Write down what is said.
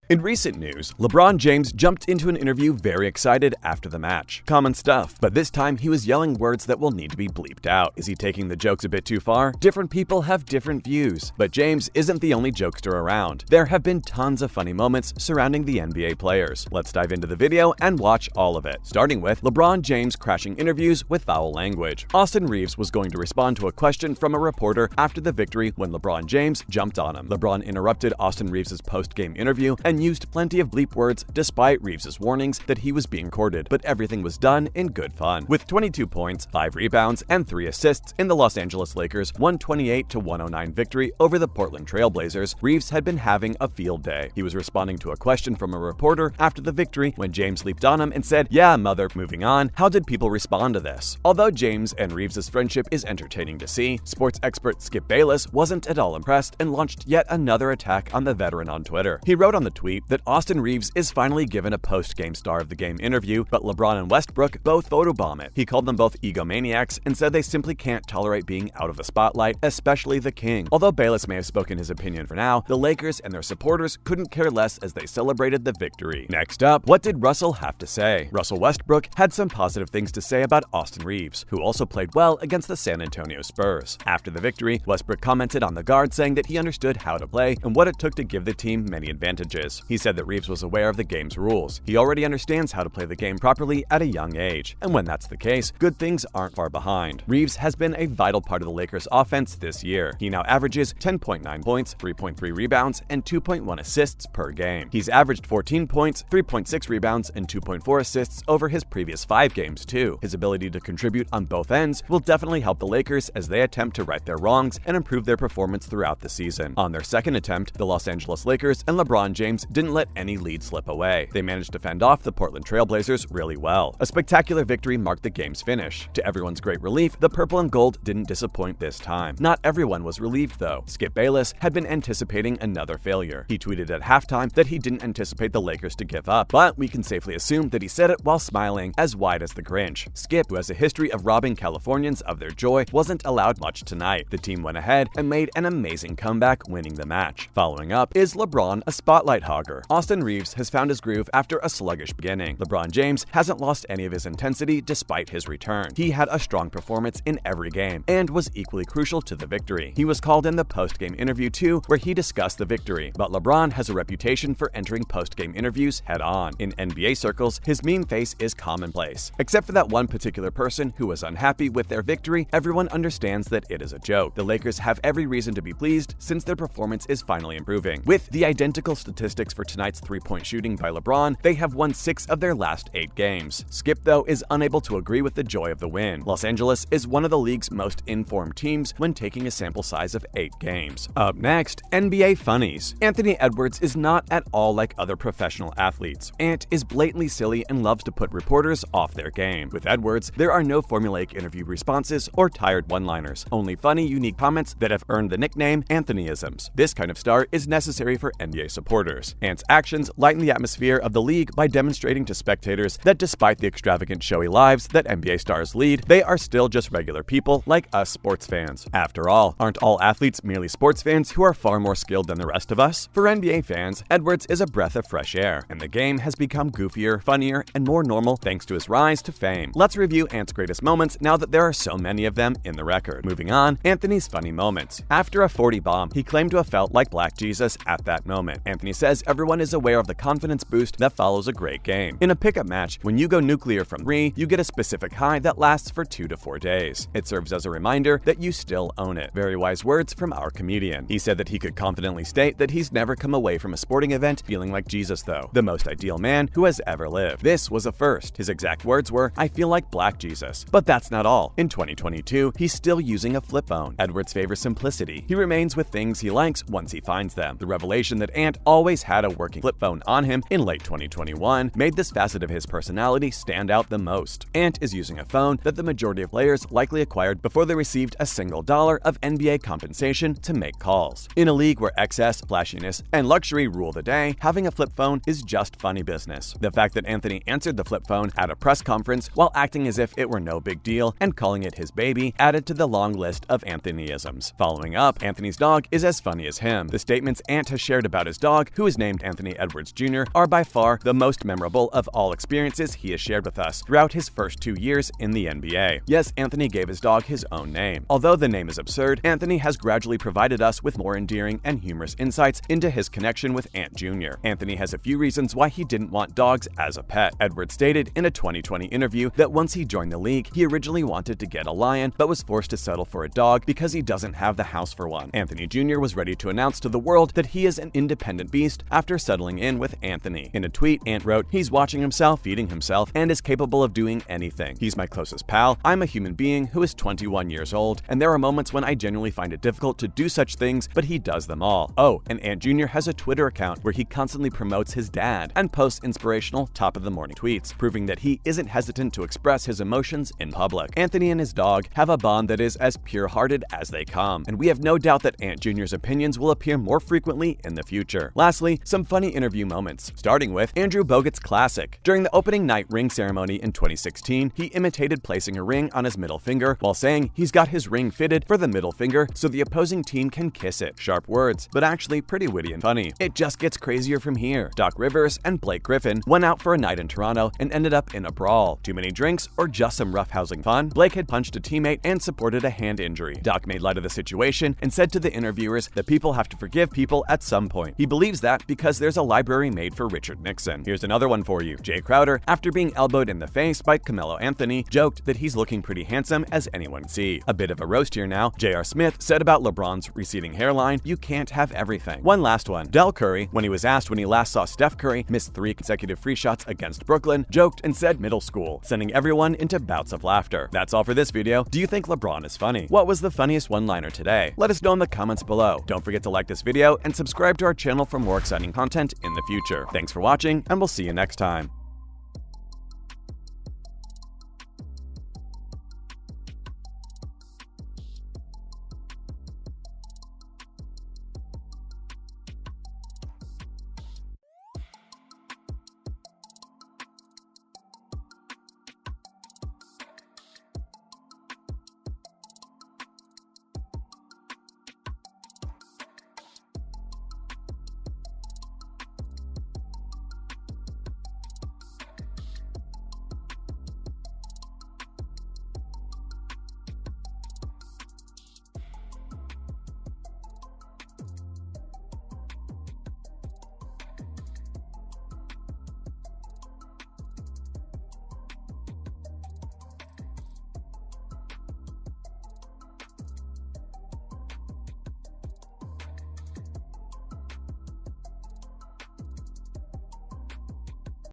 In recent news, LeBron James jumped into an interview very excited after the match. Common stuff, but this time he was yelling words that will need to be bleeped out. Is he taking the jokes a bit too far? Different people have different views, but James isn't the only jokester around. There have been tons of funny moments surrounding the NBA players. Let's dive into the video and watch all of it, starting with LeBron James crashing interviews with foul language. Austin Reaves was going to respond to a question from a reporter after the victory when LeBron James jumped on him. LeBron interrupted Austin Reaves' post-game interview and used plenty of bleep words despite Reaves' warnings that he was being recorded, but everything was done in good fun. With 22 points, 5 rebounds, and 3 assists in the Los Angeles Lakers' 128-109 victory over the Portland Trail Blazers, Reaves had been having a field day. He was responding to a question from a reporter after the victory when James leaped on him and said, "Yeah, mother." Moving on, how did people respond to this? Although James and Reaves' friendship is entertaining to see, sports expert Skip Bayless wasn't at all impressed and launched yet another attack on the veteran on Twitter. He wrote on the tweet that Austin Reaves is finally given a post-game star of the game interview, but LeBron and Westbrook both photobomb it. He called them both egomaniacs and said they simply can't tolerate being out of the spotlight, especially the king. Although Bayless may have spoken his opinion for now, the Lakers and their supporters couldn't care less as they celebrated the victory. Next up, what did Russell have to say? Russell Westbrook had some positive things to say about Austin Reaves, who also played well against the San Antonio Spurs. After the victory, Westbrook commented on the guard saying that he understood how to play and what it took to give the team many advantages. He said that Reaves was aware of the game's rules. He already understands how to play the game properly at a young age, and when that's the case, good things aren't far behind. Reaves has been a vital part of the Lakers' offense this year. He now averages 10.9 points, 3.3 rebounds, and 2.1 assists per game. He's averaged 14 points, 3.6 rebounds, and 2.4 assists over his previous 5 games too. His ability to contribute on both ends will definitely help the Lakers as they attempt to right their wrongs and improve their performance throughout the season. On their second attempt, the Los Angeles Lakers and LeBron James didn't let any lead slip away. They managed to fend off the Portland Trail Blazers really well. A spectacular victory marked the game's finish. To everyone's great relief, the purple and gold didn't disappoint this time. Not everyone was relieved though. Skip Bayless had been anticipating another failure. He tweeted at halftime that he didn't anticipate the Lakers to give up, but we can safely assume that he said it while smiling as wide as the Grinch. Skip, who has a history of robbing Californians of their joy, wasn't allowed much tonight. The team went ahead and made an amazing comeback, winning the match. Following up, is LeBron a spotlight hogger? Austin Reaves has found his groove after a sluggish beginning. LeBron James hasn't lost any of his intensity despite his return. He had a strong performance in every game and was equally crucial to the victory. He was called in the post-game interview too, where he discussed the victory, but LeBron has a reputation for entering post-game interviews head-on. In NBA circles, his meme face is commonplace. Except for that one particular person who was unhappy with their victory, everyone understands that it is a joke. The Lakers have every reason to be pleased since their performance is finally improving. With the identical statistics for tonight's three-point shooting by LeBron, they have won 6 of their last 8 games. Skip, though, is unable to agree with the joy of the win. Los Angeles is one of the league's most informed teams when taking a sample size of 8 games. Up next, NBA funnies. Anthony Edwards is not at all like other professional athletes. Ant is blatantly silly and loves to put reporters off their game. With Edwards, there are no formulaic interview responses or tired one-liners, only funny, unique comments that have earned the nickname Anthonyisms. This kind of star is necessary for NBA supporters. Ant's actions lighten the atmosphere of the league by demonstrating to spectators that despite the extravagant showy lives that NBA stars lead, they are still just regular people like us sports fans. After all, aren't all athletes merely sports fans who are far more skilled than the rest of us? For NBA fans, Edwards is a breath of fresh air, and the game has become goofier, funnier, and more normal thanks to his rise to fame. Let's review Ant's greatest moments now that there are so many of them in the record. Moving on, Anthony's funny moments. After a 40 bomb, he claimed to have felt like Black Jesus at that moment. Anthony says everyone is aware of the confidence boost that follows a great game. In a pickup match, when you go nuclear from 3, you get a specific high that lasts for 2 to 4 days. It serves as a reminder that you still own it. Very wise words from our comedian. He said that he could confidently state that he's never come away from a sporting event feeling like Jesus though, the most ideal man who has ever lived. This was a first. His exact words were, "I feel like Black Jesus." But that's not all. In 2022, he's still using a flip phone. Edwards favors simplicity. He remains with things he likes once he finds them. The revelation that Ant always had a working flip phone on him in late 2021 made this facet of his personality stand out the most. Ant is using a phone that the majority of players likely acquired before they received a single dollar of NBA compensation to make calls. In a league where excess, flashiness, and luxury rule the day, having a flip phone is just funny business. The fact that Anthony answered the flip phone at a press conference while acting as if it were no big deal and calling it his baby added to the long list of Anthonyisms. Following up, Anthony's dog is as funny as him. The statements Ant has shared about his dog, who is boys named Anthony Edwards Jr. are by far the most memorable of all experiences he has shared with us throughout his first 2 years in the NBA. Yes, Anthony gave his dog his own name. Although the name is absurd, Anthony has gradually provided us with more endearing and humorous insights into his connection with Ant Jr. Anthony has a few reasons why he didn't want dogs as a pet. Edwards stated in a 2020 interview that once he joined the league, he originally wanted to get a lion, but was forced to settle for a dog because he doesn't have the house for one. Anthony Jr. was ready to announce to the world that he is an independent beast after settling in with Anthony. In a tweet, Ant wrote, "He's watching himself, feeding himself, and is capable of doing anything. He's my closest pal. I'm a human being who is 21 years old, and there are moments when I genuinely find it difficult to do such things, but he does them all." Oh, and Ant Jr. has a Twitter account where he constantly promotes his dad and posts inspirational top-of-the-morning tweets, proving that he isn't hesitant to express his emotions in public. Anthony and his dog have a bond that is as pure-hearted as they come, and we have no doubt that Ant Jr.'s opinions will appear more frequently in the future. Lastly, some funny interview moments, starting with Andrew Bogut's classic. During the opening night ring ceremony in 2016, he imitated placing a ring on his middle finger while saying he's got his ring fitted for the middle finger so the opposing team can kiss it. Sharp words, but actually pretty witty and funny. It just gets crazier from here. Doc Rivers and Blake Griffin went out for a night in Toronto and ended up in a brawl. Too many drinks or just some roughhousing fun? Blake had punched a teammate and supported a hand injury. Doc made light of the situation and said to the interviewers that people have to forgive people at some point. He believes that because there's a library made for Richard Nixon. Here's another one for you. Jay Crowder, after being elbowed in the face by Carmelo Anthony, joked that he's looking pretty handsome as anyone can see. A bit of a roast here now. J.R. Smith said about LeBron's receding hairline, "You can't have everything." One last one. Del Curry, when he was asked when he last saw Steph Curry miss 3 consecutive free shots against Brooklyn, joked and said middle school, sending everyone into bouts of laughter. That's all for this video. Do you think LeBron is funny? What was the funniest one-liner today? Let us know in the comments below. Don't forget to like this video and subscribe to our channel for more exciting content in the future. Thanks for watching, and we'll see you next time.